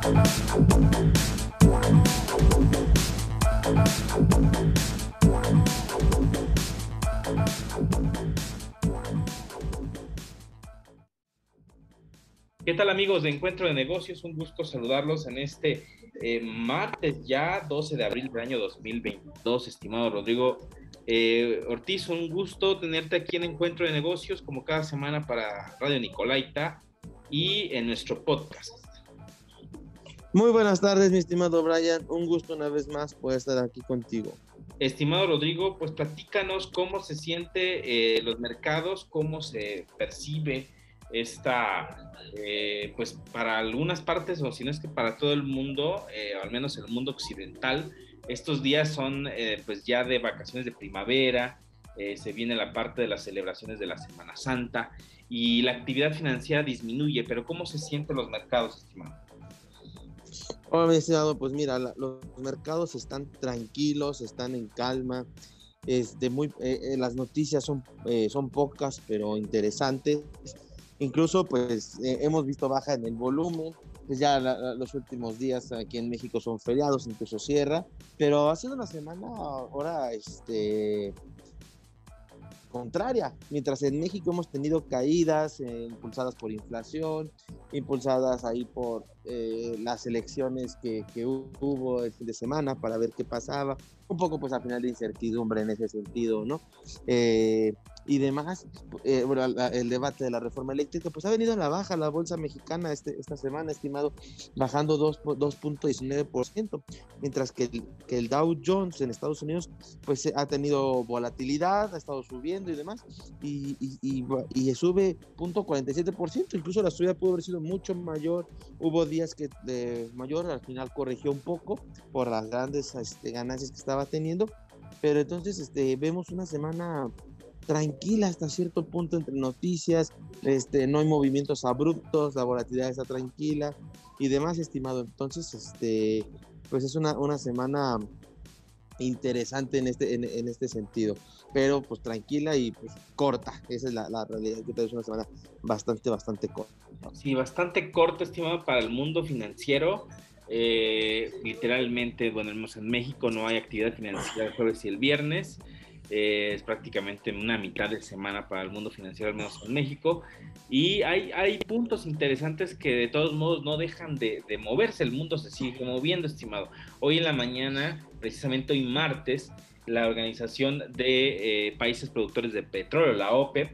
¿Qué tal, amigos de Encuentro de Negocios? Un gusto saludarlos en este martes ya 12 de abril del año 2022, estimado Rodrigo Ortiz. Un gusto tenerte aquí en Encuentro de Negocios como cada semana para Radio Nicolaita y en nuestro podcast. Muy buenas tardes, mi estimado Brian. Un gusto una vez más poder estar aquí contigo. Estimado Rodrigo, pues platícanos cómo se siente los mercados, cómo se percibe esta, pues para algunas partes, o si no es que para todo el mundo, al menos el mundo occidental, estos días son pues ya de vacaciones de primavera, se viene la parte de las celebraciones de la Semana Santa y la actividad financiera disminuye, pero ¿cómo se sienten los mercados, estimado? Hola, mi estimado, pues mira, los mercados están tranquilos, están en calma. Las noticias son pocas, pero interesantes. Incluso, pues, hemos visto baja en el volumen. Pues ya los últimos días aquí en México son feriados, incluso cierra. Pero ha sido una semana ahora, contraria. Mientras en México hemos tenido caídas impulsadas por inflación, impulsadas ahí por las elecciones que hubo el fin de semana para ver qué pasaba, un poco pues al final de incertidumbre en ese sentido, ¿no? Y demás, bueno, el debate de la reforma eléctrica, pues ha venido a la baja la bolsa mexicana esta semana, estimado, bajando 2.19%, mientras que el Dow Jones en Estados Unidos, pues ha tenido volatilidad, ha estado subiendo y demás, y sube 0.47%, incluso la subida pudo haber sido mucho mayor, hubo días que de mayor, al final corrigió un poco por las grandes ganancias que estaba teniendo, pero entonces vemos una semana tranquila hasta cierto punto entre noticias, no hay movimientos abruptos, la volatilidad está tranquila y demás, estimado. Entonces, pues es una semana interesante en este sentido, pero pues tranquila y pues corta. Esa es la realidad, que es una semana bastante corta. Sí, bastante corta, estimado, para el mundo financiero. Literalmente, bueno, en México no hay actividad financiera el jueves y el viernes. Es prácticamente una mitad de semana para el mundo financiero, al menos en México, y hay puntos interesantes que de todos modos no dejan de moverse. El mundo se sigue moviendo, estimado. Hoy en la mañana, precisamente hoy martes, la Organización de Países Productores de Petróleo, la OPEP,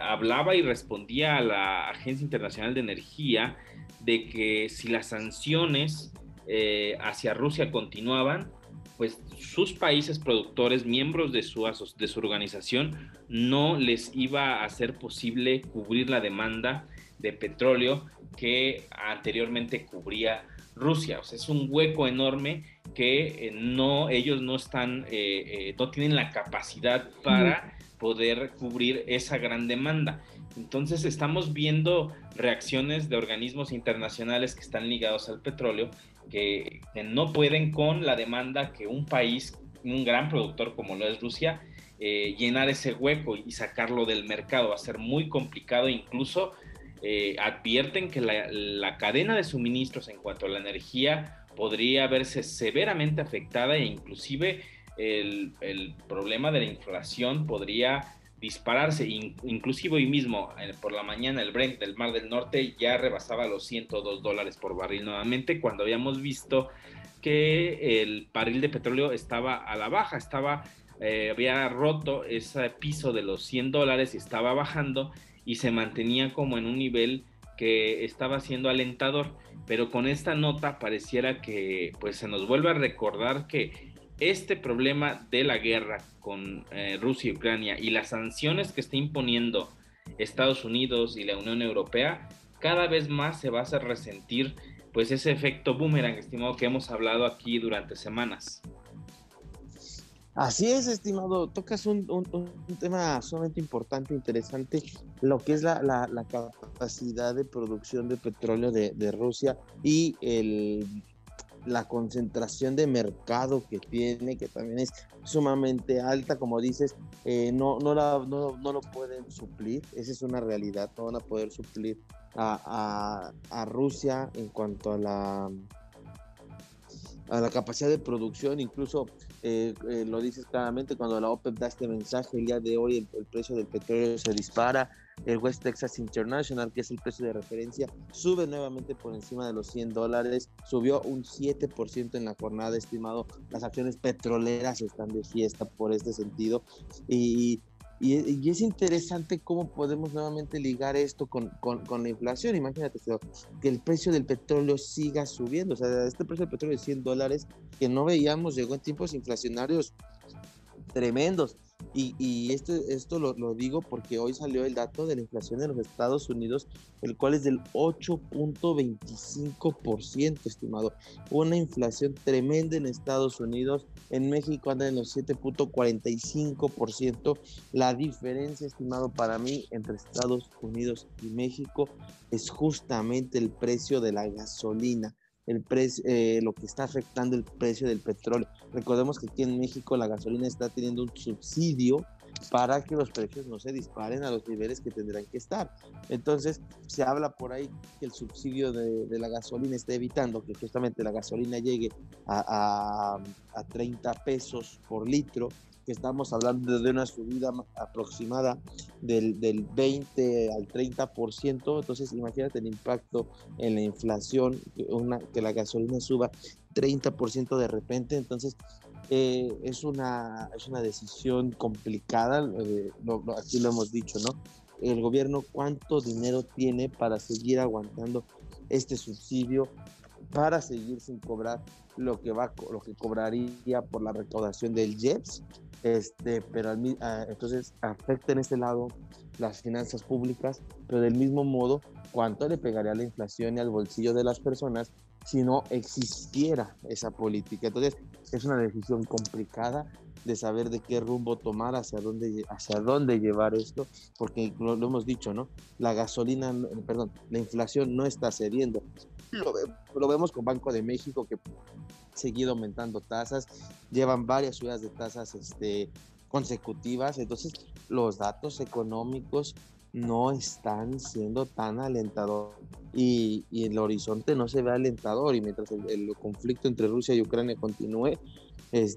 hablaba y respondía a la Agencia Internacional de Energía de que si las sanciones hacia Rusia continuaban, pues sus países productores, miembros de su organización, no les iba a ser posible cubrir la demanda de petróleo que anteriormente cubría Rusia. O sea, es un hueco enorme que ellos no tienen la capacidad para poder cubrir esa gran demanda. Entonces estamos viendo reacciones de organismos internacionales que están ligados al petróleo que no pueden con la demanda que un país, un gran productor como lo es Rusia, llenar ese hueco y sacarlo del mercado. Va a ser muy complicado. Incluso advierten que la cadena de suministros en cuanto a la energía podría verse severamente afectada, e inclusive el problema de la inflación podría dispararse. Inclusive hoy mismo, por la mañana, el Brent del Mar del Norte ya rebasaba los $102 por barril nuevamente, cuando habíamos visto que el barril de petróleo estaba a la baja, había roto ese piso de los $100 y estaba bajando y se mantenía como en un nivel que estaba siendo alentador. Pero con esta nota pareciera que pues se nos vuelve a recordar que este problema de la guerra con Rusia y Ucrania y las sanciones que está imponiendo Estados Unidos y la Unión Europea, cada vez más se va a hacer resentir pues ese efecto boomerang, estimado, que hemos hablado aquí durante semanas. Así es, estimado, tocas un tema sumamente importante, interesante, lo que es la capacidad de producción de petróleo de Rusia y la concentración de mercado que tiene, que también es sumamente alta, como dices, no lo pueden suplir, esa es una realidad, no van a poder suplir a Rusia en cuanto a la capacidad de producción. Incluso lo dices claramente, cuando la OPEP da este mensaje el día de hoy, el precio del petróleo se dispara. El West Texas International, que es el precio de referencia, sube nuevamente por encima de los $100, subió un 7% en la jornada, estimado. Las acciones petroleras están de fiesta por este sentido, y y es interesante cómo podemos nuevamente ligar esto con la inflación. Imagínate que el precio del petróleo siga subiendo. O sea, este precio del petróleo de $100 que no veíamos llegó en tiempos inflacionarios tremendos. Y esto lo digo porque hoy salió el dato de la inflación en los Estados Unidos, el cual es del 8.25%, estimado. Una inflación tremenda en Estados Unidos. En México anda en los 7.45%. La diferencia, estimado, para mí entre Estados Unidos y México es justamente el precio de la gasolina, lo que está afectando el precio del petróleo. Recordemos que aquí en México la gasolina está teniendo un subsidio para que los precios no se disparen a los niveles que tendrán que estar. Entonces, se habla por ahí que el subsidio de la gasolina está evitando que justamente la gasolina llegue a 30 pesos por litro, que estamos hablando de una subida aproximada del 20 al 30%. Entonces, imagínate el impacto en la inflación, que la gasolina suba 30% de repente. Entonces, es una decisión complicada. Aquí lo hemos dicho, ¿no? El gobierno, ¿cuánto dinero tiene para seguir aguantando este subsidio, para seguir sin cobrar lo que cobraría por la recaudación del IEPS? Pero entonces afecta en este lado las finanzas públicas, pero del mismo modo, ¿cuánto le pegaría a la inflación y al bolsillo de las personas si no existiera esa política? Entonces, es una decisión complicada de saber de qué rumbo tomar, hacia dónde llevar esto, porque lo hemos dicho, ¿no? La inflación no está cediendo. Lo vemos con Banco de México, que ha seguido aumentando tasas, llevan varias subidas de tasas consecutivas. Entonces, los datos económicos no están siendo tan alentadores, y el horizonte no se ve alentador. Y mientras el conflicto entre Rusia y Ucrania continúe,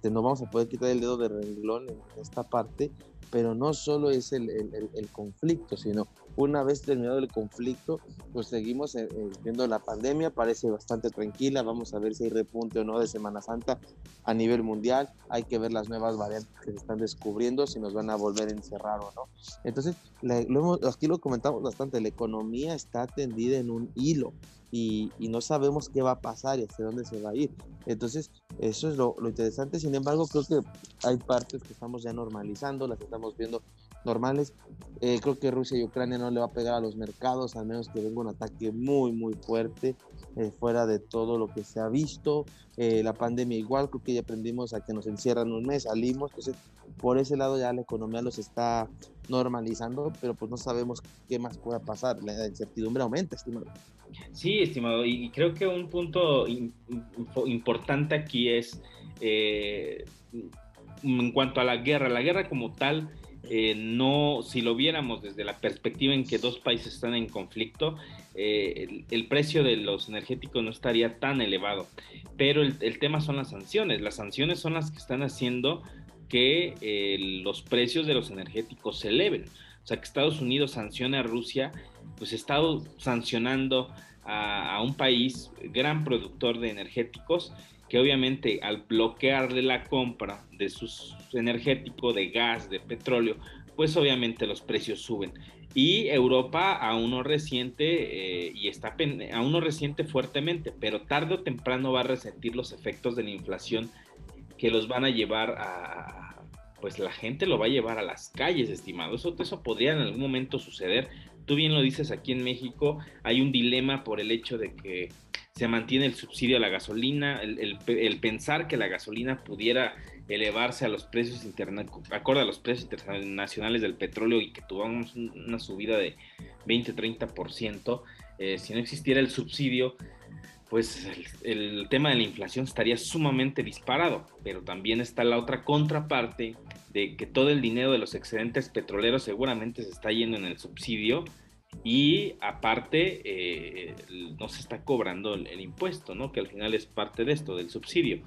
no vamos a poder quitar el dedo de renglón en esta parte. Pero no solo es el conflicto, sino una vez terminado el conflicto, pues seguimos viendo la pandemia. Parece bastante tranquila. Vamos a ver si hay repunte o no de Semana Santa a nivel mundial. Hay que ver las nuevas variantes que se están descubriendo, si nos van a volver a encerrar o no. Entonces, aquí lo comentamos bastante, la economía está tendida en un hilo, y no sabemos qué va a pasar y hacia dónde se va a ir. Entonces, eso es lo interesante. Sin embargo, creo que hay partes que estamos ya normalizando, las estamos viendo normales. Creo que Rusia y Ucrania no le va a pegar a los mercados, al menos que venga un ataque muy, muy fuerte, fuera de todo lo que se ha visto. La pandemia igual, creo que ya aprendimos a que nos encierran un mes, salimos. Entonces, por ese lado ya la economía los está normalizando, pero pues no sabemos qué más pueda pasar. La incertidumbre aumenta, estimado. Sí, estimado, y creo que un punto importante aquí es en cuanto a la guerra como tal. No, si lo viéramos desde la perspectiva en que dos países están en conflicto, el precio de los energéticos no estaría tan elevado, pero el tema son las sanciones son las que están haciendo que los precios de los energéticos se eleven. O sea, que Estados Unidos sancione a Rusia, pues ha estado sancionando a un país gran productor de energéticos, que obviamente al bloquearle la compra de sus energéticos, de gas, de petróleo, pues obviamente los precios suben. Y Europa aún no resiente, aún no resiente fuertemente, pero tarde o temprano va a resentir los efectos de la inflación, que los van a llevar pues la gente lo va a llevar a las calles, estimado. Eso podría en algún momento suceder. Tú bien lo dices, aquí en México hay un dilema por el hecho de que se mantiene el subsidio a la gasolina, el pensar que la gasolina pudiera elevarse a los precios acorde a los precios internacionales del petróleo, y que tuvamos una subida de 20-30%. Si no existiera el subsidio, pues el tema de la inflación estaría sumamente disparado. Pero también está la otra contraparte de que todo el dinero de los excedentes petroleros seguramente se está yendo en el subsidio, y aparte no se está cobrando el impuesto, ¿no? Que al final es parte de esto, del subsidio.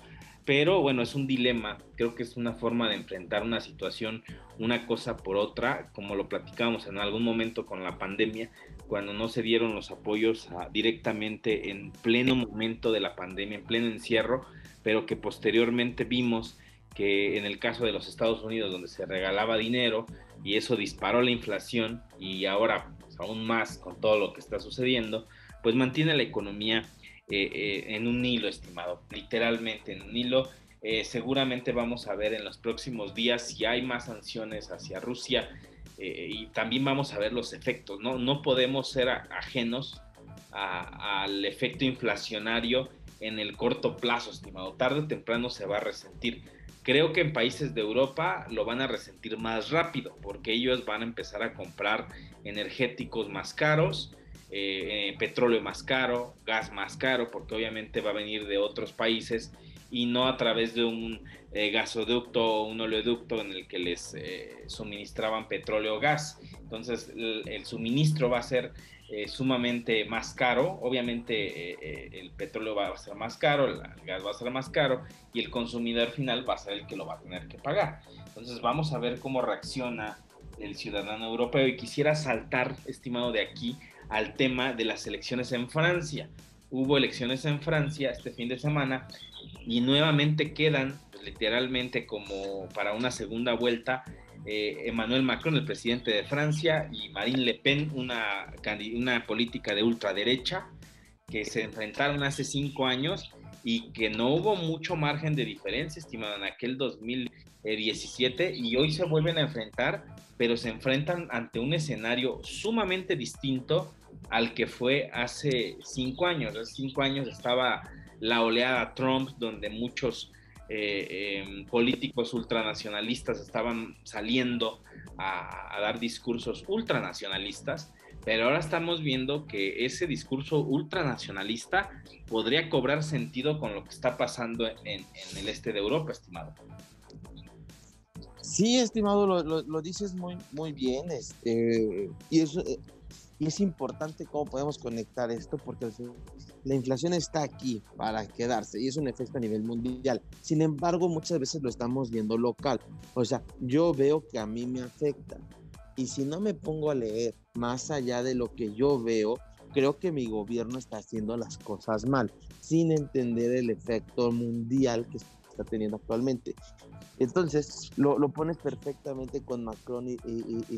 Pero bueno, es un dilema, creo que es una forma de enfrentar una situación, una cosa por otra, como lo platicábamos en algún momento con la pandemia, cuando no se dieron los apoyos directamente en pleno momento de la pandemia, en pleno encierro, pero que posteriormente vimos que en el caso de los Estados Unidos, donde se regalaba dinero y eso disparó la inflación y ahora pues, aún más con todo lo que está sucediendo, pues mantiene la economía en un hilo, estimado, literalmente en un hilo. Seguramente vamos a ver en los próximos días si hay más sanciones hacia Rusia y también vamos a ver los efectos. No podemos ser ajenos al efecto inflacionario en el corto plazo, estimado. Tarde o temprano se va a resentir. Creo que en países de Europa lo van a resentir más rápido porque ellos van a empezar a comprar energéticos más caros, petróleo más caro, gas más caro, porque obviamente va a venir de otros países y no a través de un gasoducto o un oleoducto en el que les suministraban petróleo o gas. Entonces el suministro va a ser sumamente más caro, obviamente el petróleo va a ser más caro, el gas va a ser más caro y el consumidor final va a ser el que lo va a tener que pagar. Entonces vamos a ver cómo reacciona el ciudadano europeo y quisiera saltar, estimado, de aquí al tema de las elecciones en Francia. Hubo elecciones en Francia este fin de semana y nuevamente quedan, pues, literalmente como para una segunda vuelta, Emmanuel Macron, el presidente de Francia, y Marine Le Pen, una política de ultraderecha, que se enfrentaron hace 5 años y que no hubo mucho margen de diferencia, estimado, en aquel 2017, y hoy se vuelven a enfrentar, pero se enfrentan ante un escenario sumamente distinto al que fue hace 5 años. Hace 5 años estaba la oleada Trump, donde muchos políticos ultranacionalistas estaban saliendo a dar discursos ultranacionalistas, pero ahora estamos viendo que ese discurso ultranacionalista podría cobrar sentido con lo que está pasando en el este de Europa, estimado. Sí, estimado, lo dices muy, muy bien, y es importante cómo podemos conectar esto, porque la inflación está aquí para quedarse y es un efecto a nivel mundial. Sin embargo, muchas veces lo estamos viendo local. O sea, yo veo que a mí me afecta y si no me pongo a leer más allá de lo que yo veo, creo que mi gobierno está haciendo las cosas mal, sin entender el efecto mundial que está teniendo actualmente. Entonces, lo pones perfectamente con Macron y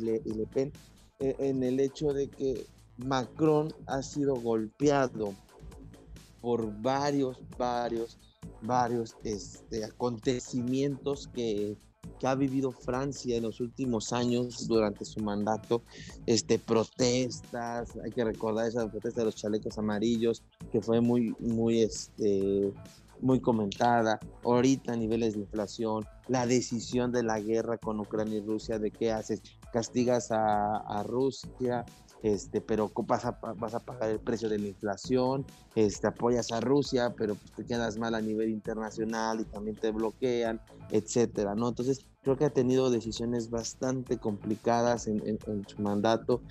Le Pen, en el hecho de que Macron ha sido golpeado por varios acontecimientos que ha vivido Francia en los últimos años durante su mandato, protestas, hay que recordar esa protesta de los chalecos amarillos, que fue muy comentada, ahorita a niveles de inflación, la decisión de la guerra con Ucrania y Rusia, de qué haces, castigas a Rusia, pero vas a pagar el precio de la inflación, apoyas a Rusia, pero pues te quedas mal a nivel internacional y también te bloquean, etcétera, ¿no? Entonces, creo que ha tenido decisiones bastante complicadas en su mandato.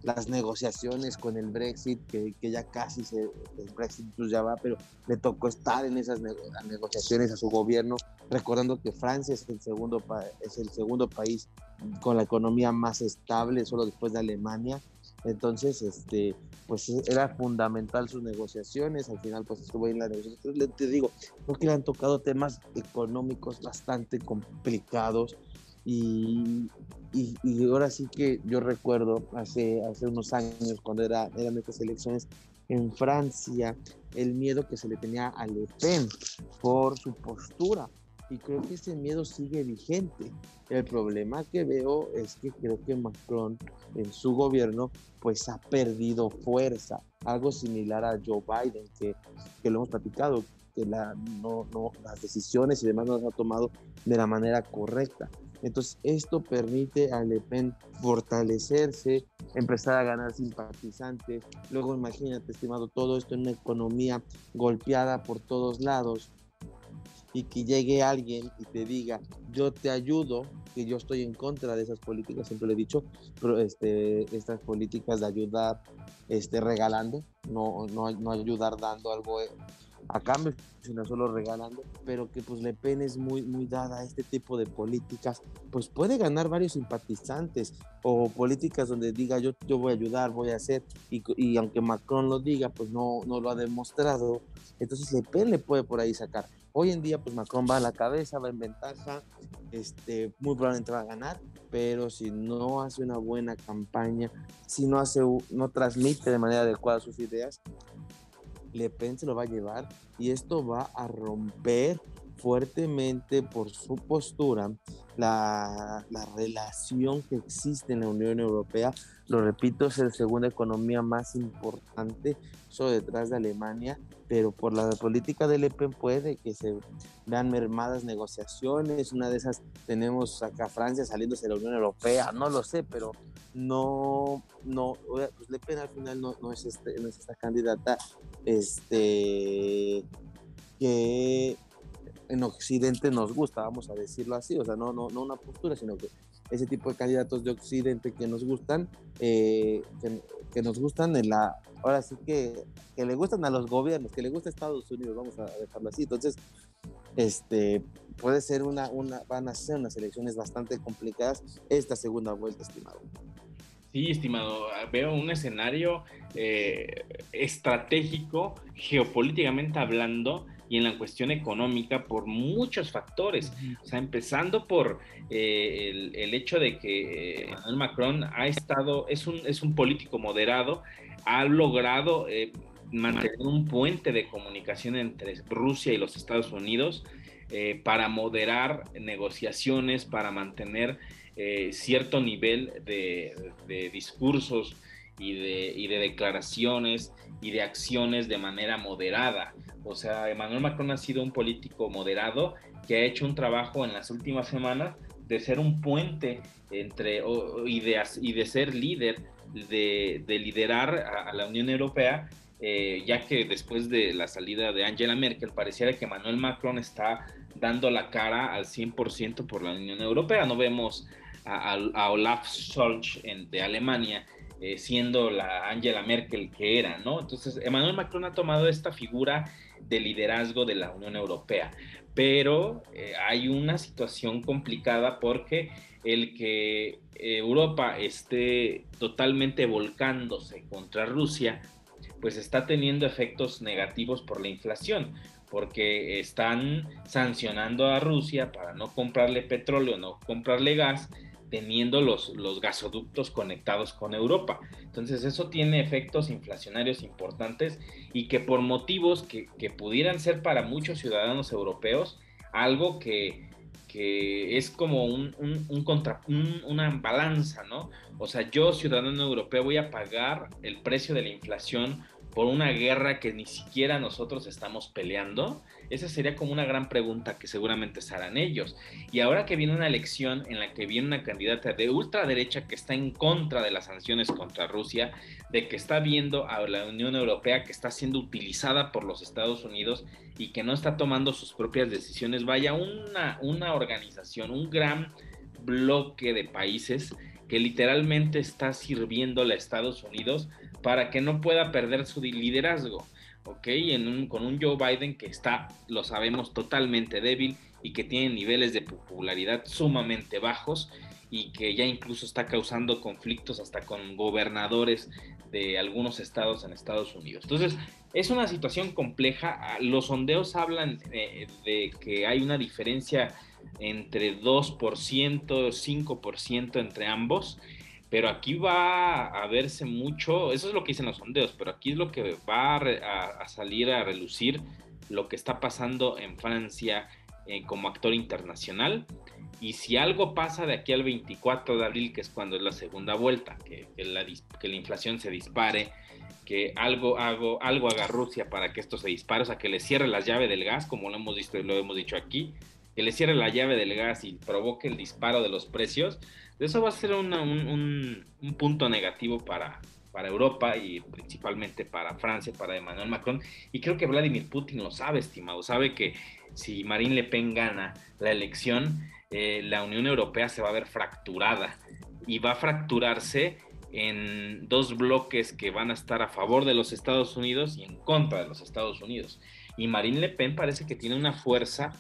Las negociaciones con el Brexit, que ya casi el Brexit pues ya va, pero le tocó estar en esas negociaciones a su gobierno, recordando que Francia es el segundo país con la economía más estable, solo después de Alemania. Entonces, pues era fundamental sus negociaciones, al final pues estuvo ahí en la negociación. Entonces, te digo, creo que le han tocado temas económicos bastante complicados y ahora sí que yo recuerdo hace unos años cuando eran estas elecciones en Francia, el miedo que se le tenía a Le Pen por su postura, y creo que ese miedo sigue vigente. El problema que veo es que creo que Macron en su gobierno pues ha perdido fuerza, algo similar a Joe Biden, que lo hemos platicado, que las decisiones y demás no las ha tomado de la manera correcta. Entonces esto permite a Le Pen fortalecerse, empezar a ganar simpatizantes. Luego imagínate, estimado, todo esto en una economía golpeada por todos lados, y que llegue alguien y te diga, yo te ayudo, que yo estoy en contra de esas políticas, siempre lo he dicho, pero estas políticas de ayudar regalando, no ayudar dando algo a cambio, sino solo regalando, pero que pues Le Pen es muy dada a este tipo de políticas, pues puede ganar varios simpatizantes, o políticas donde diga yo voy a ayudar, voy a hacer, y aunque Macron lo diga, pues no lo ha demostrado, entonces Le Pen le puede por ahí sacar. Hoy en día pues Macron va a la cabeza, va en ventaja, muy probablemente va a ganar, pero si no hace una buena campaña, si no transmite de manera adecuada sus ideas, Le Pen se lo va a llevar y esto va a romper fuertemente por su postura la relación que existe en la Unión Europea. Lo repito, es la segunda economía más importante, solo detrás de Alemania, pero por la política de Le Pen puede que se vean mermadas negociaciones. Una de esas tenemos acá a Francia saliéndose de la Unión Europea, no lo sé, pero pues Le Pen al final no es esta candidata que en Occidente nos gusta, vamos a decirlo así, o sea, no una postura, sino que ese tipo de candidatos de Occidente que nos gustan, que nos gustan ahora sí que le gustan a los gobiernos, que le gusta a Estados Unidos, vamos a dejarlo así. Entonces, puede ser van a ser unas elecciones bastante complicadas esta segunda vuelta, estimado. Sí, estimado, veo un escenario estratégico, geopolíticamente hablando, y en la cuestión económica por muchos factores. O sea, empezando por el hecho de que Emmanuel Macron es un político moderado, ha logrado mantener un puente de comunicación entre Rusia y los Estados Unidos para moderar negociaciones, para mantener cierto nivel de discursos y de declaraciones y de acciones de manera moderada. O sea, Emmanuel Macron ha sido un político moderado que ha hecho un trabajo en las últimas semanas de ser un puente y de ser líder, de liderar a la Unión Europea, ya que después de la salida de Angela Merkel pareciera que Emmanuel Macron está dando la cara al 100% por la Unión Europea. No vemos a Olaf Scholz de Alemania siendo la Angela Merkel que era, ¿no? Entonces, Emmanuel Macron ha tomado esta figura de liderazgo de la Unión Europea, pero hay una situación complicada porque el que Europa esté totalmente volcándose contra Rusia, pues está teniendo efectos negativos por la inflación, porque están sancionando a Rusia para no comprarle petróleo, no comprarle gas, teniendo los gasoductos conectados con Europa. Entonces eso tiene efectos inflacionarios importantes y que por motivos que pudieran ser para muchos ciudadanos europeos, algo que es como una balanza, ¿no? O sea, yo, ciudadano europeo, voy a pagar el precio de la inflación por una guerra que ni siquiera nosotros estamos peleando. Esa sería como una gran pregunta que seguramente se harán ellos. Y ahora que viene una elección en la que viene una candidata de ultraderecha que está en contra de las sanciones contra Rusia, de que está viendo a la Unión Europea que está siendo utilizada por los Estados Unidos y que no está tomando sus propias decisiones, vaya una organización, un gran bloque de países que literalmente está sirviéndole a Estados Unidos para que no pueda perder su liderazgo, ¿ok? Con un Joe Biden que está, lo sabemos, totalmente débil y que tiene niveles de popularidad sumamente bajos y que ya incluso está causando conflictos hasta con gobernadores de algunos estados en Estados Unidos. Entonces, es una situación compleja. Los sondeos hablan de que hay una diferencia entre 2%, 5% entre ambos, pero aquí va a verse mucho, eso es lo que dicen los sondeos, pero aquí es lo que va a salir a relucir lo que está pasando en Francia como actor internacional. Y si algo pasa de aquí al 24 de abril, que es cuando es la segunda vuelta, que la inflación se dispare, que algo haga Rusia para que esto se dispare, o sea, que le cierre la llave del gas, como lo hemos visto y lo hemos dicho aquí, que le cierre la llave del gas y provoque el disparo de los precios, eso va a ser un punto negativo para Europa y principalmente para Francia, para Emmanuel Macron. Y creo que Vladimir Putin lo sabe, estimado, sabe que si Marine Le Pen gana la elección, la Unión Europea se va a ver fracturada y va a fracturarse en dos bloques que van a estar a favor de los Estados Unidos y en contra de los Estados Unidos. Y Marine Le Pen parece que tiene una fuerza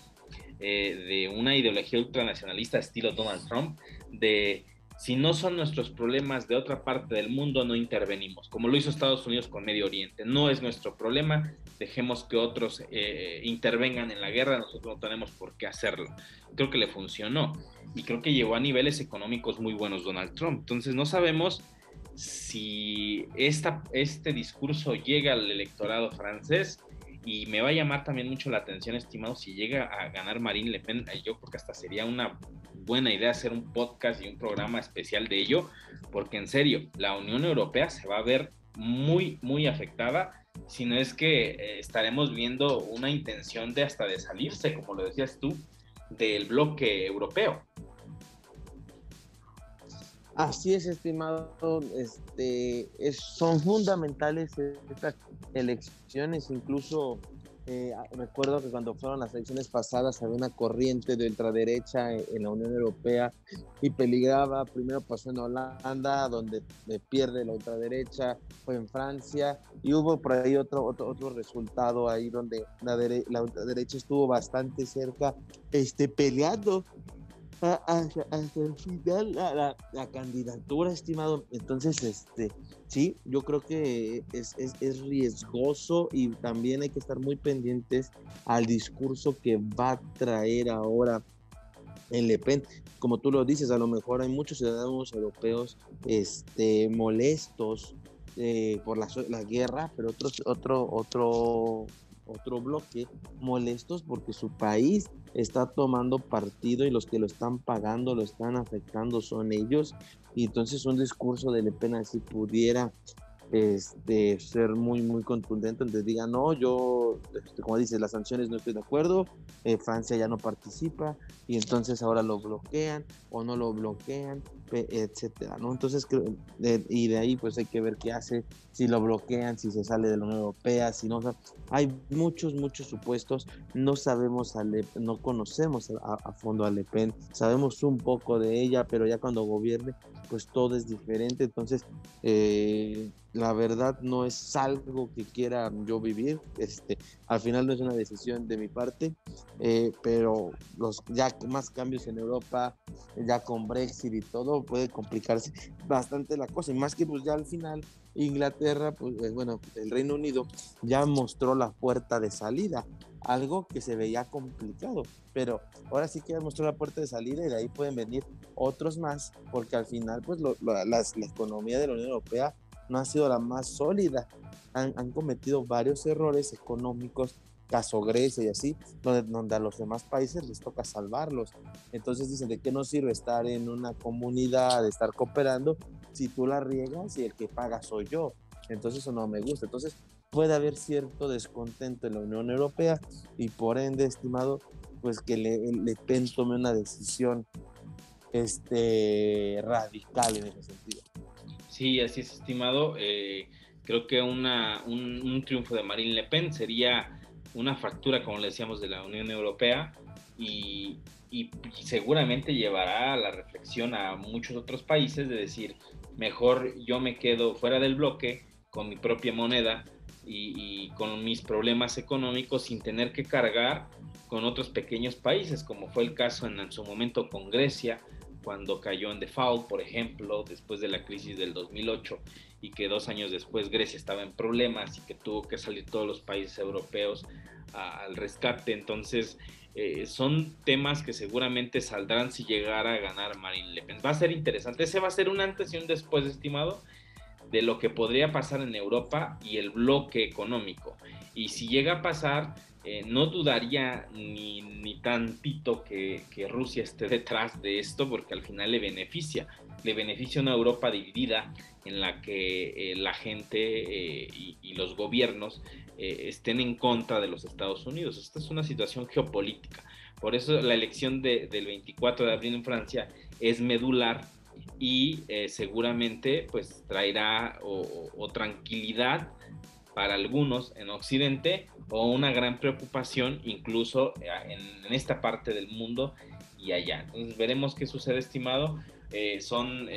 de una ideología ultranacionalista estilo Donald Trump, de si no son nuestros problemas de otra parte del mundo, no intervenimos, como lo hizo Estados Unidos con Medio Oriente. No es nuestro problema, dejemos que otros intervengan en la guerra, nosotros no tenemos por qué hacerlo. Creo que le funcionó y creo que llegó a niveles económicos muy buenos Donald Trump. Entonces no sabemos si este discurso llega al electorado francés. Y me va a llamar también mucho la atención, estimado, si llega a ganar Marine Le Pen. Yo creo que hasta sería una buena idea hacer un podcast y un programa especial de ello, porque en serio, la Unión Europea se va a ver muy, muy afectada, si no es que estaremos viendo una intención de hasta de salirse, como lo decías tú, del bloque europeo. Así es, estimado. Son fundamentales estas elecciones. Incluso recuerdo que cuando fueron las elecciones pasadas había una corriente de ultraderecha en la Unión Europea y peligraba. Primero pasó en Holanda, donde pierde la ultraderecha, fue en Francia y hubo por ahí otro resultado ahí donde la ultraderecha estuvo bastante cerca, peleando hasta el final la candidatura, estimado. Entonces, sí, yo creo que es riesgoso y también hay que estar muy pendientes al discurso que va a traer ahora en Le Pen. Como tú lo dices, a lo mejor hay muchos ciudadanos europeos molestos por la guerra, pero otro bloque molestos porque su país está tomando partido y los que lo están pagando, lo están afectando son ellos. Y entonces un discurso de Le Pen así pudiera ser muy, muy contundente, donde diga, no, yo, como dices, las sanciones no estoy de acuerdo, Francia ya no participa, y entonces ahora lo bloquean o no lo bloquean, etcétera, ¿no? Entonces, y de ahí pues hay que ver qué hace, si lo bloquean, si se sale de la Unión Europea, si no, o sea, hay muchos supuestos, no sabemos, no conocemos a fondo a Le Pen, sabemos un poco de ella, pero ya cuando gobierne, pues todo es diferente. Entonces, la verdad no es algo que quiera yo vivir, al final no es una decisión de mi parte, pero ya más cambios en Europa, ya con Brexit y todo, puede complicarse bastante la cosa, y más que pues ya al final Inglaterra, pues bueno, el Reino Unido ya mostró la puerta de salida, algo que se veía complicado, pero ahora sí que ya mostró la puerta de salida y de ahí pueden venir otros más, porque al final pues la economía de la Unión Europea no ha sido la más sólida, han cometido varios errores económicos, caso Grecia y así, donde a los demás países les toca salvarlos. Entonces dicen, ¿de qué nos sirve estar en una comunidad, de estar cooperando, si tú la riegas y el que paga soy yo? Entonces eso no me gusta. Entonces puede haber cierto descontento en la Unión Europea y por ende, estimado, pues que Le Pen tome una decisión radical en ese sentido. Sí, así es, estimado. Creo que un triunfo de Marine Le Pen sería una fractura, como le decíamos, de la Unión Europea y seguramente llevará a la reflexión a muchos otros países de decir, mejor yo me quedo fuera del bloque con mi propia moneda y con mis problemas económicos sin tener que cargar con otros pequeños países, como fue el caso en su momento con Grecia, cuando cayó en default, por ejemplo, después de la crisis del 2008 y que 2 años después Grecia estaba en problemas y que tuvo que salir todos los países europeos al rescate. Entonces, son temas que seguramente saldrán si llegara a ganar Marine Le Pen. Va a ser interesante. Ese va a ser un antes y un después, estimado, de lo que podría pasar en Europa y el bloque económico. Y si llega a pasar, no dudaría ni tantito que Rusia esté detrás de esto, porque al final le beneficia una Europa dividida en la que la gente y los gobiernos estén en contra de los Estados Unidos. Esta es una situación geopolítica. Por eso la elección del 24 de abril en Francia es medular y seguramente pues traerá o tranquilidad para algunos en Occidente o una gran preocupación incluso en esta parte del mundo y allá. Entonces veremos qué sucede, estimado. Son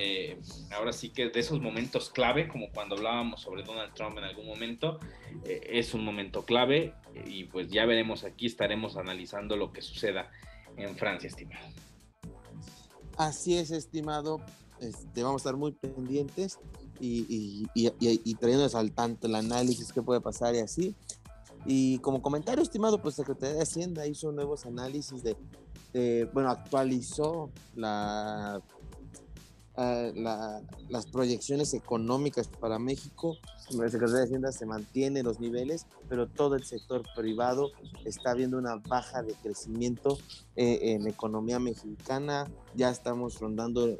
ahora sí que de esos momentos clave, como cuando hablábamos sobre Donald Trump en algún momento, es un momento clave y pues ya veremos, aquí estaremos analizando lo que suceda en Francia, estimado. Así es, estimado. Vamos a estar muy pendientes y trayéndonos al tanto el análisis que puede pasar y así. Y como comentario, estimado, pues Secretaría de Hacienda hizo nuevos análisis bueno, actualizó las proyecciones económicas para México. La Secretaría de Hacienda se mantiene los niveles, pero todo el sector privado está viendo una baja de crecimiento en la economía mexicana. Ya estamos rondando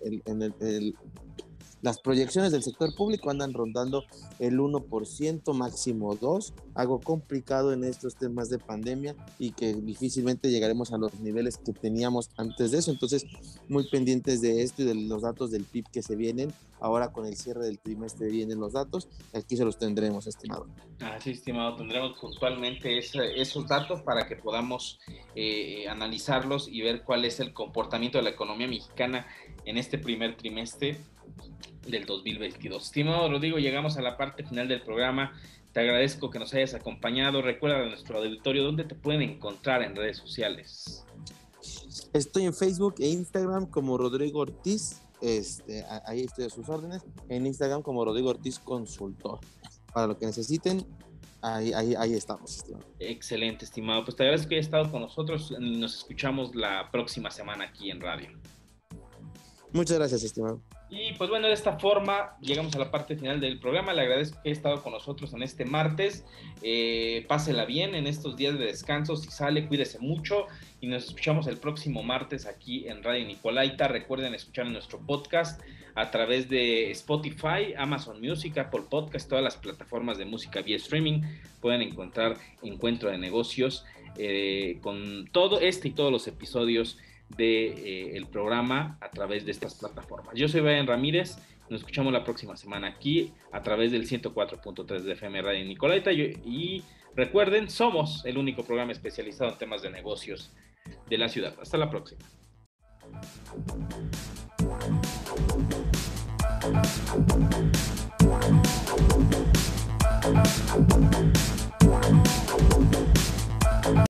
las proyecciones del sector público andan rondando el 1%, máximo 2%, algo complicado en estos temas de pandemia y que difícilmente llegaremos a los niveles que teníamos antes de eso. Entonces, muy pendientes de esto y de los datos del PIB que se vienen. Ahora con el cierre del trimestre vienen los datos, aquí se los tendremos, estimado. Así, estimado, tendremos puntualmente esos datos para que podamos analizarlos y ver cuál es el comportamiento de la economía mexicana en este primer trimestre del 2022. Estimado Rodrigo, llegamos a la parte final del programa. Te agradezco que nos hayas acompañado. Recuerda a nuestro auditorio dónde te pueden encontrar en redes sociales. Estoy en Facebook e Instagram como Rodrigo Ortiz. Ahí estoy a sus órdenes. En Instagram como Rodrigo Ortiz Consultor. Para lo que necesiten, ahí estamos, estimado. Excelente, estimado. Pues te agradezco que hayas estado con nosotros. Nos escuchamos la próxima semana aquí en radio. Muchas gracias, estimado. Y pues bueno, de esta forma llegamos a la parte final del programa. Le agradezco que haya estado con nosotros en este martes. Pásela bien en estos días de descanso. Si sale, cuídese mucho. Y nos escuchamos el próximo martes aquí en Radio Nicolaita. Recuerden escuchar nuestro podcast a través de Spotify, Amazon Music, Apple Podcast, todas las plataformas de música vía streaming. Pueden encontrar Encuentro de Negocios con todo y todos los episodios del programa a través de estas plataformas. Yo soy Brian Ramírez, nos escuchamos la próxima semana aquí a través del 104.3 de FM Radio Nicolaita y recuerden, somos el único programa especializado en temas de negocios de la ciudad. Hasta la próxima.